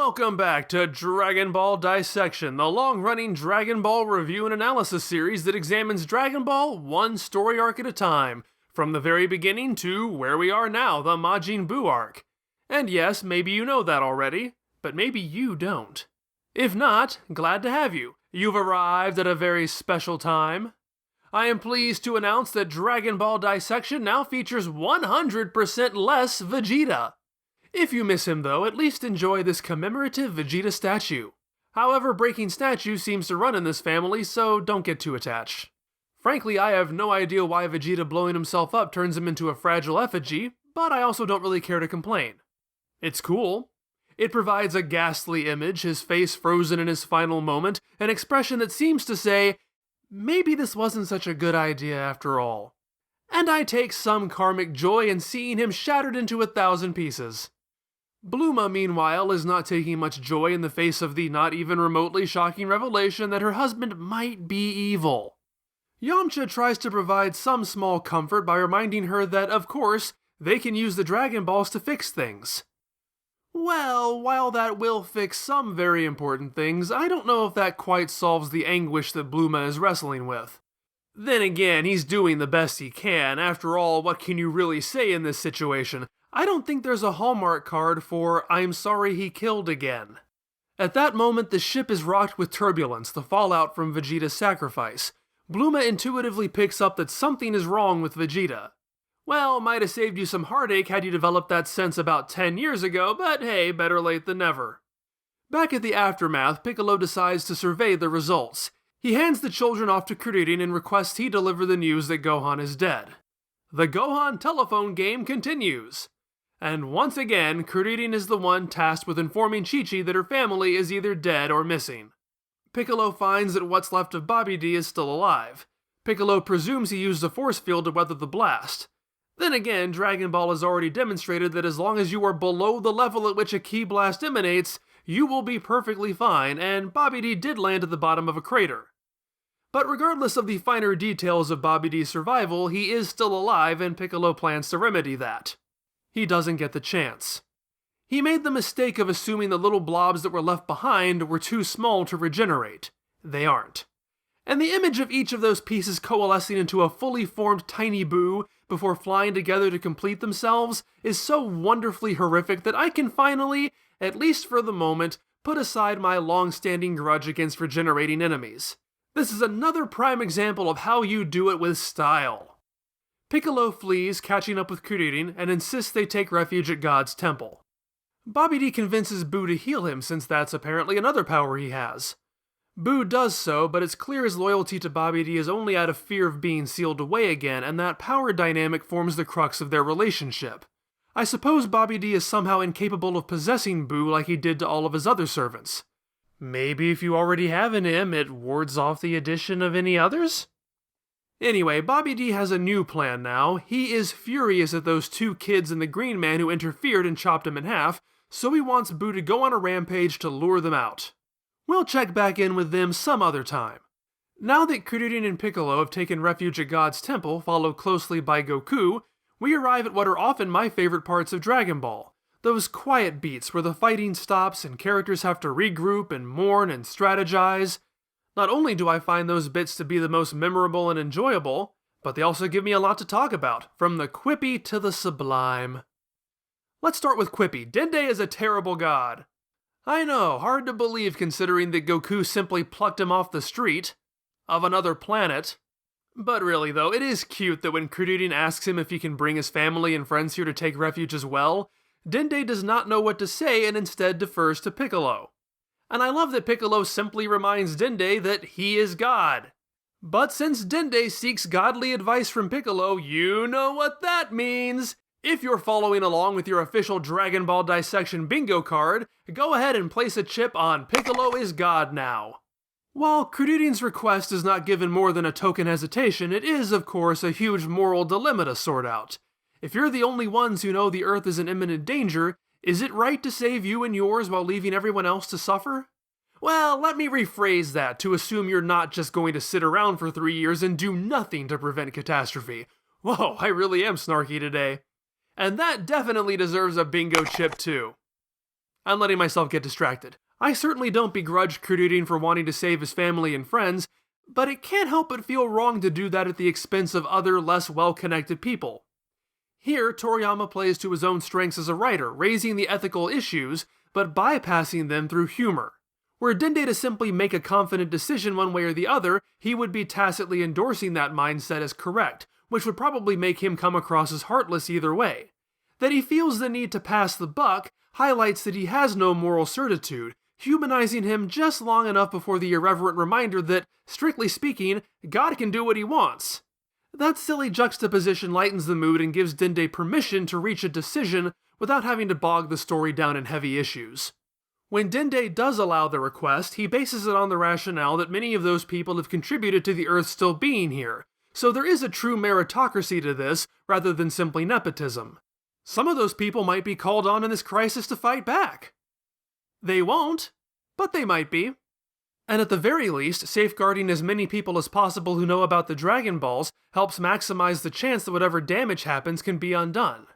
Welcome back to Dragon Ball Dissection, the long-running Dragon Ball review and analysis series that examines Dragon Ball one story arc at a time, from the very beginning to where we are now, the Majin Buu arc. And yes, maybe you know that already, but maybe you don't. If not, glad to have you. You've arrived at a very special time. I am pleased to announce that Dragon Ball Dissection now features 100% less Vegeta. If you miss him though, at least enjoy this commemorative Vegeta statue. However, breaking statues seems to run in this family, so don't get too attached. Frankly, I have no idea why Vegeta blowing himself up turns him into a fragile effigy, but I also don't really care to complain. It's cool. It provides a ghastly image, his face frozen in his final moment, an expression that seems to say, maybe this wasn't such a good idea after all. And I take some karmic joy in seeing him shattered into 1,000 pieces. Bluma, meanwhile, is not taking much joy in the face of the not even remotely shocking revelation that her husband might be evil. Yamcha tries to provide some small comfort by reminding her that, of course, they can use the Dragon Balls to fix things. Well, while that will fix some very important things, I don't know if that quite solves the anguish that Bluma is wrestling with. Then again, he's doing the best he can. After all, what can you really say in this situation? I don't think there's a Hallmark card for I'm sorry he killed again. At that moment, the ship is rocked with turbulence, the fallout from Vegeta's sacrifice. Bluma intuitively picks up that something is wrong with Vegeta. Well, might have saved you some heartache had you developed that sense about 10 years ago, but hey, better late than never. Back at the aftermath, Piccolo decides to survey the results. He hands the children off to Kuririn and requests he deliver the news that Gohan is dead. The Gohan telephone game continues. And once again, Kuririn is the one tasked with informing Chi-Chi that her family is either dead or missing. Piccolo finds that what's left of Bobby D is still alive. Piccolo presumes he used a force field to weather the blast. Then again, Dragon Ball has already demonstrated that as long as you are below the level at which a ki blast emanates, you will be perfectly fine, and Bobby D did land at the bottom of a crater. But regardless of the finer details of Bobby D's survival, he is still alive and Piccolo plans to remedy that. He doesn't get the chance. He made the mistake of assuming the little blobs that were left behind were too small to regenerate. They aren't. And the image of each of those pieces coalescing into a fully formed tiny Buu before flying together to complete themselves is so wonderfully horrific that I can finally, at least for the moment, put aside my long-standing grudge against regenerating enemies. This is another prime example of how you do it with style. Piccolo flees, catching up with Kuririn, and insists they take refuge at God's temple. Bobby D convinces Buu to heal him since that's apparently another power he has. Buu does so, but it's clear his loyalty to Bobby D is only out of fear of being sealed away again, and that power dynamic forms the crux of their relationship. I suppose Bobby D is somehow incapable of possessing Buu like he did to all of his other servants. Maybe if you already have an M, it wards off the addition of any others? Anyway, Bobby D has a new plan now. He is furious at those two kids and the Green Man who interfered and chopped him in half, so he wants Buu to go on a rampage to lure them out. We'll check back in with them some other time. Now that Kuririn and Piccolo have taken refuge at God's temple, followed closely by Goku, we arrive at what are often my favorite parts of Dragon Ball. Those quiet beats where the fighting stops and characters have to regroup and mourn and strategize. Not only do I find those bits to be the most memorable and enjoyable, but they also give me a lot to talk about, from the quippy to the sublime. Let's start with quippy. Dende is a terrible god. I know, hard to believe considering that Goku simply plucked him off the street of another planet. But really though, it is cute that when Kuririn asks him if he can bring his family and friends here to take refuge as well, Dende does not know what to say and instead defers to Piccolo. And I love that Piccolo simply reminds Dende that he is God. But since Dende seeks godly advice from Piccolo, you know what that means! If you're following along with your official Dragon Ball Dissection bingo card, go ahead and place a chip on Piccolo is God now. While Kuririn's request is not given more than a token hesitation, it is, of course, a huge moral dilemma to sort out. If you're the only ones who know the Earth is in imminent danger, is it right to save you and yours while leaving everyone else to suffer? Well, let me rephrase that to assume you're not just going to sit around for 3 years and do nothing to prevent catastrophe. Whoa, I really am snarky today. And that definitely deserves a bingo chip too. I'm letting myself get distracted. I certainly don't begrudge creating for wanting to save his family and friends, but it can't help but feel wrong to do that at the expense of other less well-connected people. Here, Toriyama plays to his own strengths as a writer, raising the ethical issues, but bypassing them through humor. Were Dende to simply make a confident decision one way or the other, he would be tacitly endorsing that mindset as correct, which would probably make him come across as heartless either way. That he feels the need to pass the buck highlights that he has no moral certitude, humanizing him just long enough before the irreverent reminder that, strictly speaking, God can do what he wants. That silly juxtaposition lightens the mood and gives Dende permission to reach a decision without having to bog the story down in heavy issues. When Dende does allow the request, he bases it on the rationale that many of those people have contributed to the Earth still being here, so there is a true meritocracy to this rather than simply nepotism. Some of those people might be called on in this crisis to fight back. They won't, but they might be. And at the very least, safeguarding as many people as possible who know about the Dragon Balls helps maximize the chance that whatever damage happens can be undone.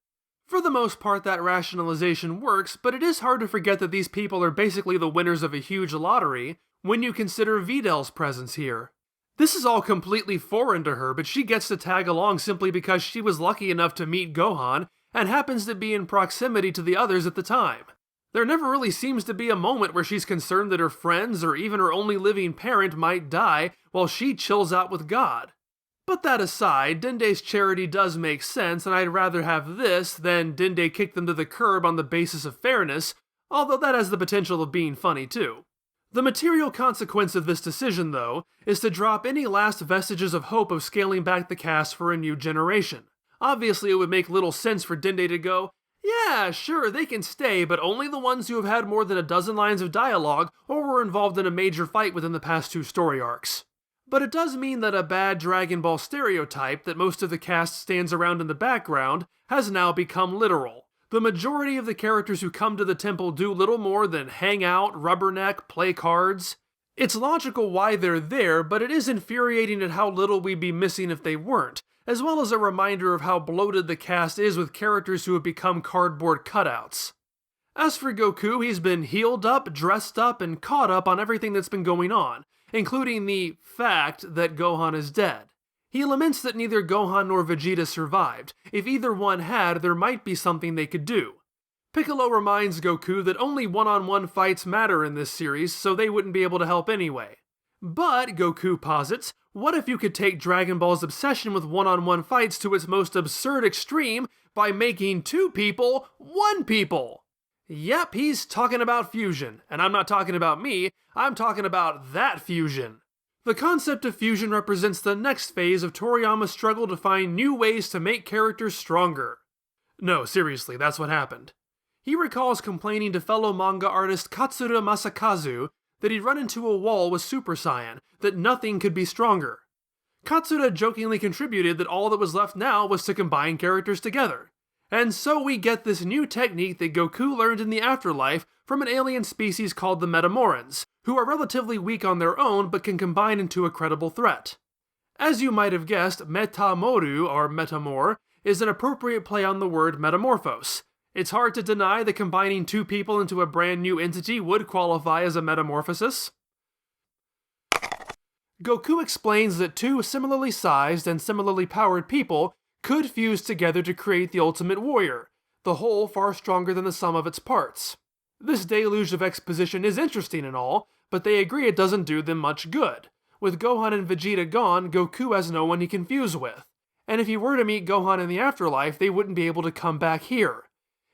For the most part, that rationalization works, but it is hard to forget that these people are basically the winners of a huge lottery when you consider Vidal's presence here. This is all completely foreign to her, but she gets to tag along simply because she was lucky enough to meet Gohan and happens to be in proximity to the others at the time. There never really seems to be a moment where she's concerned that her friends or even her only living parent might die while she chills out with God. But that aside, Dende's charity does make sense, and I'd rather have this than Dende kick them to the curb on the basis of fairness, although that has the potential of being funny too. The material consequence of this decision, though, is to drop any last vestiges of hope of scaling back the cast for a new generation. Obviously, it would make little sense for Dende to go, yeah, sure, they can stay, but only the ones who have had more than a dozen lines of dialogue or were involved in a major fight within the past 2 story arcs. But it does mean that a bad Dragon Ball stereotype that most of the cast stands around in the background has now become literal. The majority of the characters who come to the temple do little more than hang out, rubberneck, play cards. It's logical why they're there, but it is infuriating at how little we'd be missing if they weren't, as well as a reminder of how bloated the cast is with characters who have become cardboard cutouts. As for Goku, he's been healed up, dressed up, and caught up on everything that's been going on, including the fact that Gohan is dead. He laments that neither Gohan nor Vegeta survived. If either one had, there might be something they could do. Piccolo reminds Goku that only one-on-one fights matter in this series, so they wouldn't be able to help anyway. But, Goku posits, what if you could take Dragon Ball's obsession with one-on-one fights to its most absurd extreme by making 2 people 1 people? Yep, he's talking about fusion, and I'm not talking about me, I'm talking about that fusion. The concept of fusion represents the next phase of Toriyama's struggle to find new ways to make characters stronger. No, seriously, that's what happened. He recalls complaining to fellow manga artist Katsura Masakazu that he'd run into a wall with Super Saiyan, that nothing could be stronger. Katsura jokingly contributed that all that was left now was to combine characters together. And so we get this new technique that Goku learned in the afterlife from an alien species called the Metamorans, who are relatively weak on their own but can combine into a credible threat. As you might have guessed, Metamoru, or Metamor, is an appropriate play on the word metamorphose. It's hard to deny that combining 2 people into a brand new entity would qualify as a metamorphosis. Goku explains that 2 similarly sized and similarly powered people could fuse together to create the ultimate warrior, the whole far stronger than the sum of its parts. This deluge of exposition is interesting and all, but they agree it doesn't do them much good. With Gohan and Vegeta gone, Goku has no one he can fuse with. And if he were to meet Gohan in the afterlife, they wouldn't be able to come back here.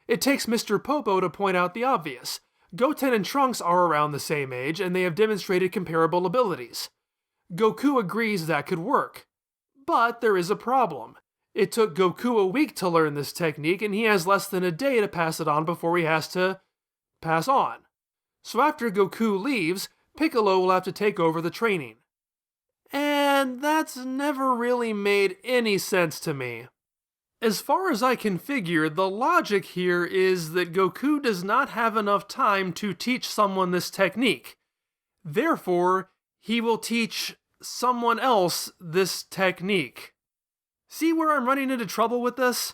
It takes Mr. Popo to point out the obvious. Goten and Trunks are around the same age, and they have demonstrated comparable abilities. Goku agrees that could work. But there is a problem. It took Goku a week to learn this technique, and he has less than a day to pass it on before he has to pass on. So after Goku leaves, Piccolo will have to take over the training. And that's never really made any sense to me. As far as I can figure, the logic here is that Goku does not have enough time to teach someone this technique. Therefore, he will teach someone else this technique. See where I'm running into trouble with this?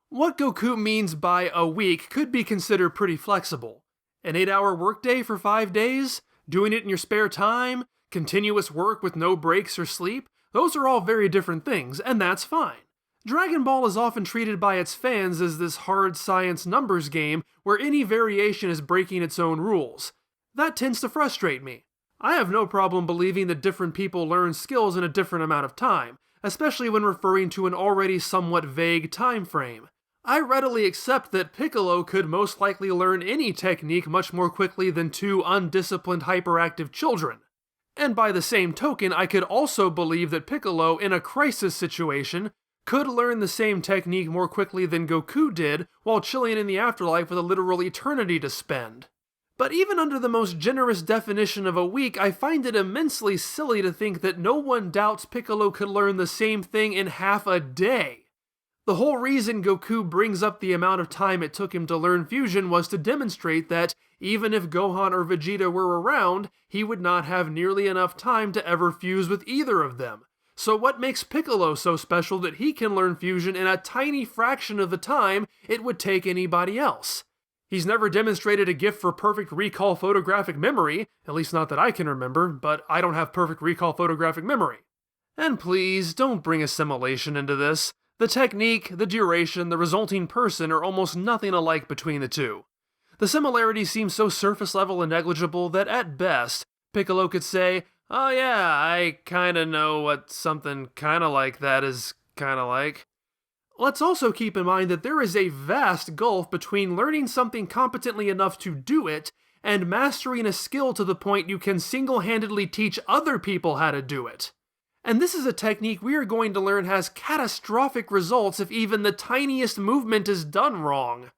What Goku means by a week could be considered pretty flexible. An 8-hour workday for 5 days? Doing it in your spare time? Continuous work with no breaks or sleep? Those are all very different things, and that's fine. Dragon Ball is often treated by its fans as this hard science numbers game where any variation is breaking its own rules. That tends to frustrate me. I have no problem believing that different people learn skills in a different amount of time, especially when referring to an already somewhat vague time frame. I readily accept that Piccolo could most likely learn any technique much more quickly than two undisciplined hyperactive children. And by the same token, I could also believe that Piccolo, in a crisis situation, could learn the same technique more quickly than Goku did while chilling in the afterlife with a literal eternity to spend. But even under the most generous definition of a week, I find it immensely silly to think that no one doubts Piccolo could learn the same thing in half a day. The whole reason Goku brings up the amount of time it took him to learn fusion was to demonstrate that, even if Gohan or Vegeta were around, he would not have nearly enough time to ever fuse with either of them. So what makes Piccolo so special that he can learn fusion in a tiny fraction of the time it would take anybody else? He's never demonstrated a gift for perfect recall photographic memory, at least not that I can remember, but I don't have perfect recall photographic memory. And please, don't bring assimilation into this. The technique, the duration, the resulting person are almost nothing alike between the two. The similarities seem so surface level and negligible that at best, Piccolo could say, "Oh yeah, I kinda know what something kinda like that is kinda like." Let's also keep in mind that there is a vast gulf between learning something competently enough to do it and mastering a skill to the point you can single-handedly teach other people how to do it. And this is a technique we are going to learn has catastrophic results if even the tiniest movement is done wrong.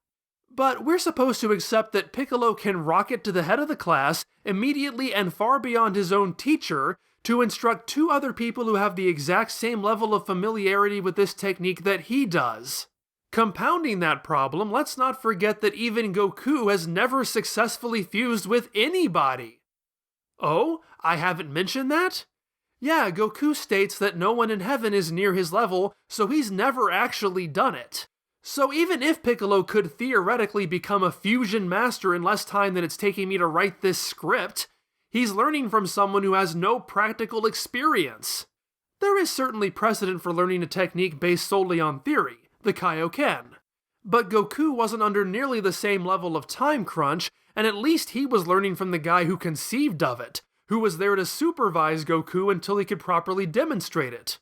But we're supposed to accept that Piccolo can rocket to the head of the class, immediately and far beyond his own teacher, to instruct two other people who have the exact same level of familiarity with this technique that he does. Compounding that problem, let's not forget that even Goku has never successfully fused with anybody. Oh, I haven't mentioned that? Yeah, Goku states that no one in heaven is near his level, so he's never actually done it. So even if Piccolo could theoretically become a fusion master in less time than it's taking me to write this script, he's learning from someone who has no practical experience. There is certainly precedent for learning a technique based solely on theory, the Kaioken. But Goku wasn't under nearly the same level of time crunch, and at least he was learning from the guy who conceived of it, who was there to supervise Goku until he could properly demonstrate it.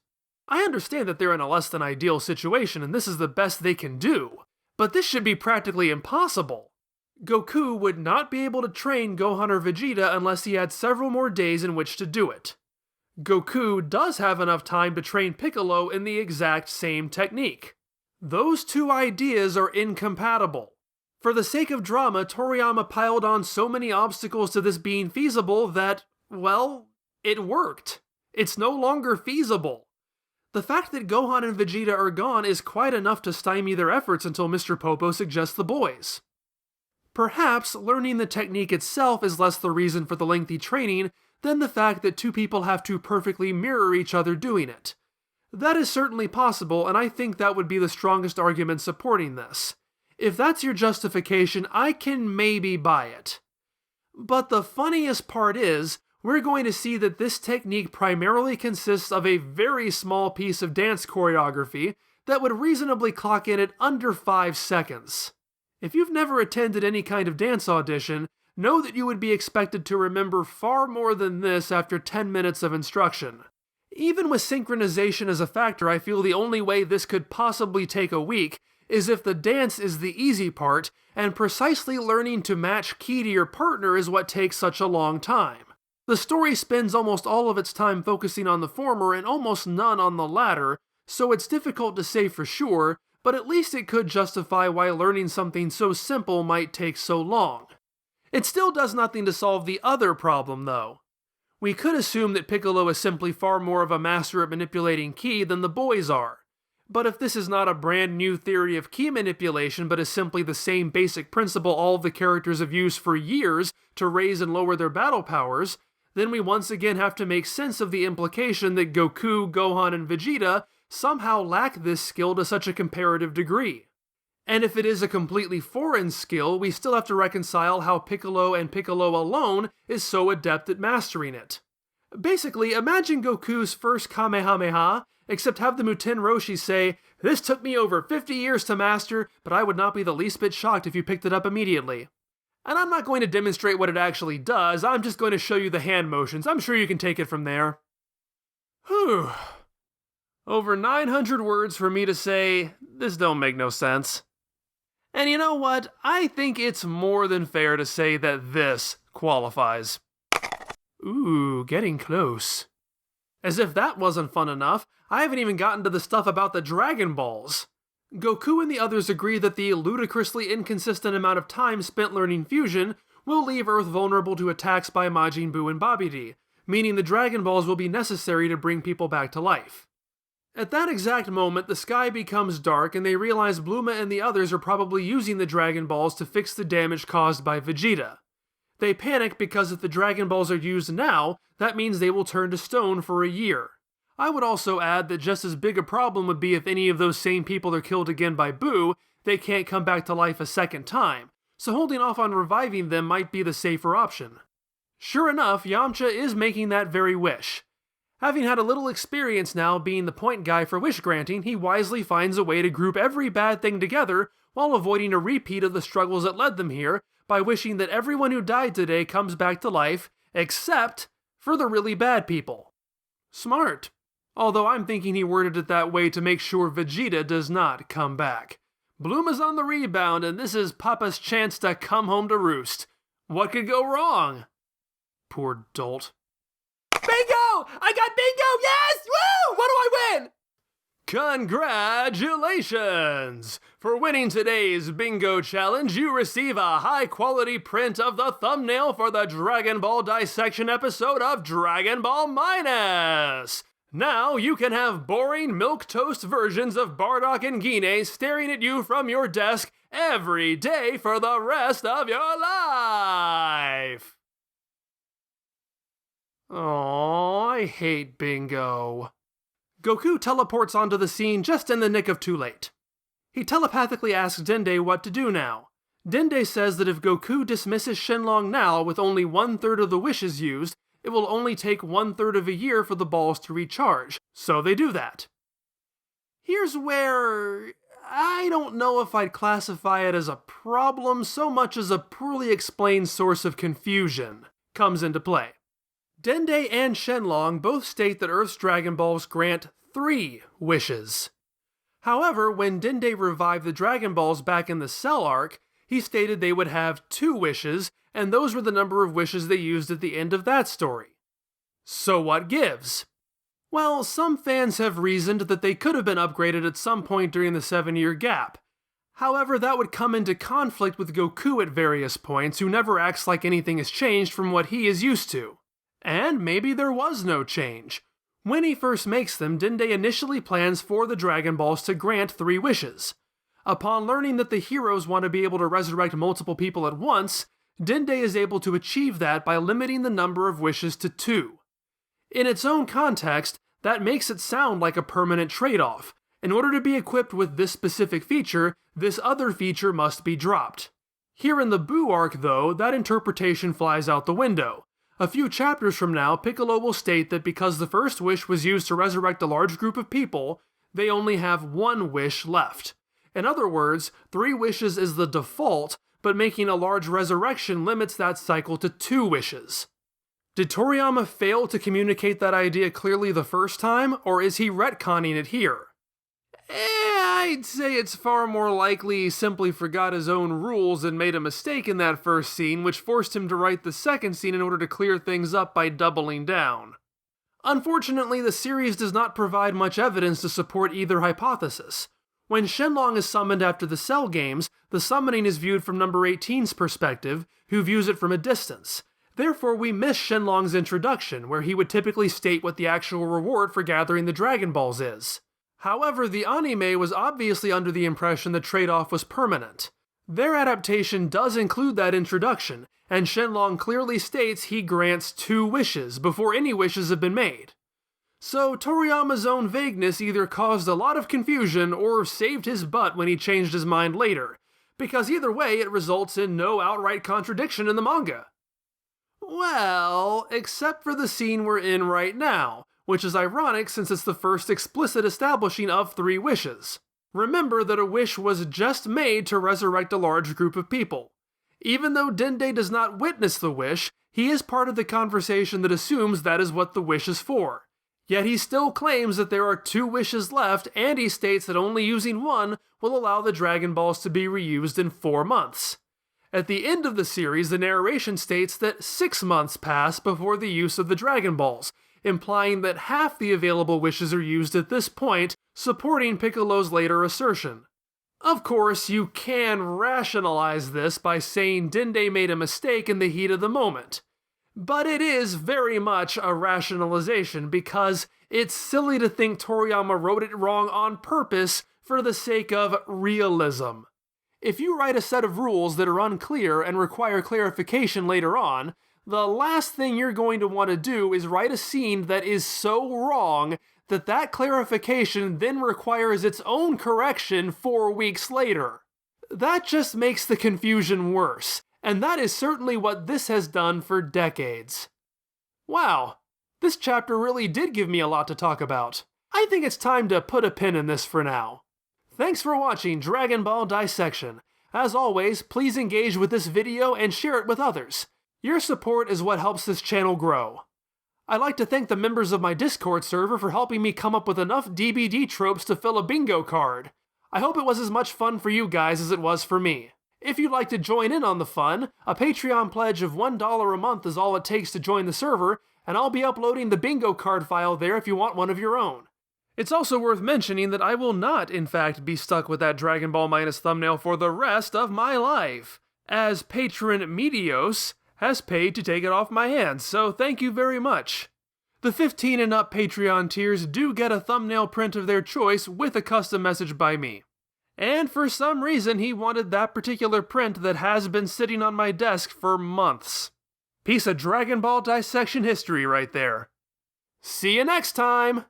I understand that they're in a less than ideal situation and this is the best they can do, but this should be practically impossible. Goku would not be able to train Gohan or Vegeta unless he had several more days in which to do it. Goku does have enough time to train Piccolo in the exact same technique. Those two ideas are incompatible. For the sake of drama, Toriyama piled on so many obstacles to this being feasible that, well, it worked. It's no longer feasible. The fact that Gohan and Vegeta are gone is quite enough to stymie their efforts until Mr. Popo suggests the boys. Perhaps learning the technique itself is less the reason for the lengthy training than the fact that two people have to perfectly mirror each other doing it. That is certainly possible, and I think that would be the strongest argument supporting this. If that's your justification, I can maybe buy it. But the funniest part is, we're going to see that this technique primarily consists of a very small piece of dance choreography that would reasonably clock in at under 5 seconds. If you've never attended any kind of dance audition, know that you would be expected to remember far more than this after 10 minutes of instruction. Even with synchronization as a factor, I feel the only way this could possibly take a week is if the dance is the easy part, and precisely learning to match key to your partner is what takes such a long time. The story spends almost all of its time focusing on the former and almost none on the latter, so it's difficult to say for sure, but at least it could justify why learning something so simple might take so long. It still does nothing to solve the other problem, though. We could assume that Piccolo is simply far more of a master at manipulating ki than the boys are. But if this is not a brand new theory of ki manipulation, but is simply the same basic principle all of the characters have used for years to raise and lower their battle powers, then we once again have to make sense of the implication that Goku, Gohan, and Vegeta somehow lack this skill to such a comparative degree. And if it is a completely foreign skill, we still have to reconcile how Piccolo and Piccolo alone is so adept at mastering it. Basically, imagine Goku's first Kamehameha, except have the Muten Roshi say, "This took me over 50 years to master, but I would not be the least bit shocked if you picked it up immediately." And I'm not going to demonstrate what it actually does, I'm just going to show you the hand motions. I'm sure you can take it from there. Whew. Over 900 words for me to say, this don't make no sense. And you know what? I think it's more than fair to say that this qualifies. Ooh, getting close. As if that wasn't fun enough, I haven't even gotten to the stuff about the Dragon Balls. Goku and the others agree that the ludicrously inconsistent amount of time spent learning fusion will leave Earth vulnerable to attacks by Majin Buu and Babidi, meaning the Dragon Balls will be necessary to bring people back to life. At that exact moment, the sky becomes dark and they realize Bluma and the others are probably using the Dragon Balls to fix the damage caused by Vegeta. They panic because if the Dragon Balls are used now, that means they will turn to stone for a year. I would also add that just as big a problem would be if any of those same people are killed again by Buu, they can't come back to life a second time, so holding off on reviving them might be the safer option. Sure enough, Yamcha is making that very wish. Having had a little experience now being the point guy for wish granting, he wisely finds a way to group every bad thing together while avoiding a repeat of the struggles that led them here by wishing that everyone who died today comes back to life, except for the really bad people. Smart. Although I'm thinking he worded it that way to make sure Vegeta does not come back. Bluma's on the rebound, and this is Papa's chance to come home to roost. What could go wrong? Poor dolt. Bingo! I got bingo! Yes! Woo! What do I win? Congratulations! For winning today's bingo challenge, you receive a high-quality print of the thumbnail for the Dragon Ball Dissection episode of Dragon Ball Minus! Now you can have boring milquetoast versions of Bardock and Guinea staring at you from your desk every day for the rest of your life! Aww, I hate bingo. Goku teleports onto the scene just in the nick of too late. He telepathically asks Dende what to do now. Dende says that if Goku dismisses Shenlong now with only 1/3 of the wishes used, it will only take 1/3 of a year for the balls to recharge, so they do that. Here's where I don't know if I'd classify it as a problem so much as a poorly explained source of confusion comes into play. Dende and Shenlong both state that Earth's Dragon Balls grant 3 wishes. However, when Dende revived the Dragon Balls back in the Cell arc, he stated they would have 2 wishes, and those were the number of wishes they used at the end of that story. So what gives? Well, some fans have reasoned that they could have been upgraded at some point during the 7-year gap. However, that would come into conflict with Goku at various points, who never acts like anything has changed from what he is used to. And maybe there was no change. When he first makes them, Dende initially plans for the Dragon Balls to grant 3 wishes. Upon learning that the heroes want to be able to resurrect multiple people at once, Dende is able to achieve that by limiting the number of wishes to 2. In its own context, that makes it sound like a permanent trade-off. In order to be equipped with this specific feature, this other feature must be dropped. Here in the Buu arc, though, that interpretation flies out the window. A few chapters from now, Piccolo will state that because the first wish was used to resurrect a large group of people, they only have 1 wish left. In other words, 3 wishes is the default, but making a large resurrection limits that cycle to 2 wishes. Did Toriyama fail to communicate that idea clearly the first time, or is he retconning it here? I'd say it's far more likely he simply forgot his own rules and made a mistake in that first scene, which forced him to write the second scene in order to clear things up by doubling down. Unfortunately, the series does not provide much evidence to support either hypothesis. When Shenlong is summoned after the Cell games, the summoning is viewed from number 18's perspective, who views it from a distance. Therefore, we miss Shenlong's introduction, where he would typically state what the actual reward for gathering the Dragon Balls is. However, the anime was obviously under the impression the trade-off was permanent. Their adaptation does include that introduction, and Shenlong clearly states he grants 2 wishes before any wishes have been made. So Toriyama's own vagueness either caused a lot of confusion or saved his butt when he changed his mind later, because either way it results in no outright contradiction in the manga. Well, except for the scene we're in right now, which is ironic since it's the first explicit establishing of 3 wishes. Remember that a wish was just made to resurrect a large group of people. Even though Dende does not witness the wish, he is part of the conversation that assumes that is what the wish is for. Yet he still claims that there are 2 wishes left, and he states that only using one will allow the Dragon Balls to be reused in 4 months. At the end of the series, the narration states that 6 months pass before the use of the Dragon Balls, implying that half the available wishes are used at this point, supporting Piccolo's later assertion. Of course, you can rationalize this by saying Dende made a mistake in the heat of the moment. But it is very much a rationalization because it's silly to think Toriyama wrote it wrong on purpose for the sake of realism. If you write a set of rules that are unclear and require clarification later on, the last thing you're going to want to do is write a scene that is so wrong that that clarification then requires its own correction 4 weeks later. That just makes the confusion worse, and that is certainly what this has done for decades. Wow, this chapter really did give me a lot to talk about. I think it's time to put a pin in this for now. Thanks for watching Dragon Ball Dissection. As always, please engage with this video and share it with others. Your support is what helps this channel grow. I'd like to thank the members of my Discord server for helping me come up with enough DBD tropes to fill a bingo card. I hope it was as much fun for you guys as it was for me. If you'd like to join in on the fun, a Patreon pledge of $1 a month is all it takes to join the server, and I'll be uploading the bingo card file there if you want one of your own. It's also worth mentioning that I will not, in fact, be stuck with that Dragon Ball Minus thumbnail for the rest of my life, as patron Medios has paid to take it off my hands, so thank you very much. The 15 and up Patreon tiers do get a thumbnail print of their choice with a custom message by me. And for some reason he wanted that particular print that has been sitting on my desk for months. Piece of Dragon Ball Dissection history right there. See you next time!